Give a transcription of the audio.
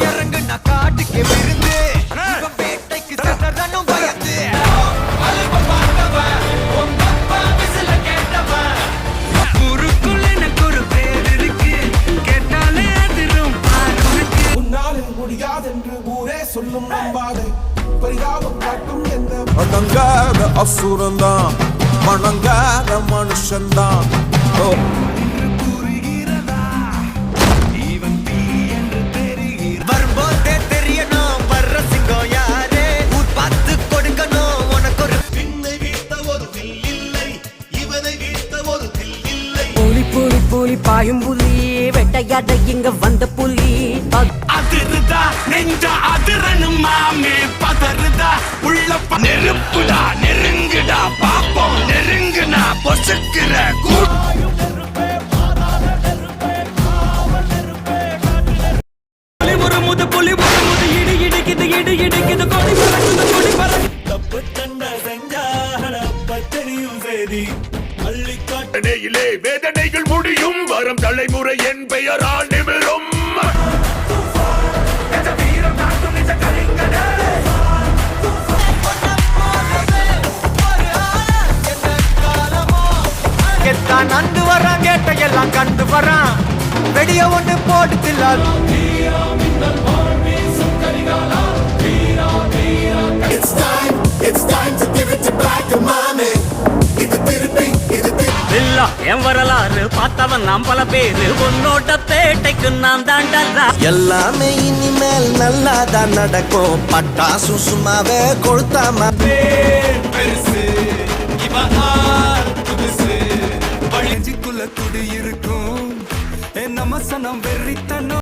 இறங்குனா காட்டுக்கு விருந்து வேட்டைக்கு சதரனும் பயந்து ஊருக்குள்ள எனக்கு ஒரு பேர் இருக்கு கேட்டாலே அதிரும் உன்னாலே முடியாதென்று ஊரே சொல்லும் நம்பாதை பரிதாபம் காட்டும் எந்த அடங்காத அசுரந்தான் வணங்காத மனுஷன்தான் வரும்போதே தெரியணும் வர்ற சிங்கம் யாரு ஊர் பார்த்து கொடுக்கணும் உனக்கு ஒரு பின்னை வீழ்த்த ஒரு வில் இல்லை இவனை வீழ்த்த ஒரு வில் இல்லை புலி புலி புலி பாயும் புலி வெட்டையாட இங்க வந்த புலி அதிருதா நெஞ்ச அதிரணும் மாமே பதறுதா உள்ள நெருப்புடா நெருங்குடா பாப்போம் நெருங்குனா பொசுக்கிற புலி ஒரு முது இடி இடிக்குது இடி இடிக்குது கொடி பறக்குது கொடி பறக்குது தப்பு தண்ட செஞ்சாட தெரியும் செய்தி அள்ளிக்காட்டிலே வேதனைகள் முடியும் வரும் தலைமுறை என் பெயரால் நிமிரும் நந்து வரான் கேட்ட எல்லாம் கண்டு வரான் வெடிய ஒண்ணு போடுதில்ல It's time to give it to black and mommy இது திருப்பி இல்ல என் வரலாறு பார்த்தவன் நாம் பல பேரு உன்னோட பேட்டைக்கு நான் தாண்டா எல்லாமே இனிமேல் நல்லாதான் நடக்கும் பட்டாசு சும்மாவே கொளுத்தாம பெருசு இவன்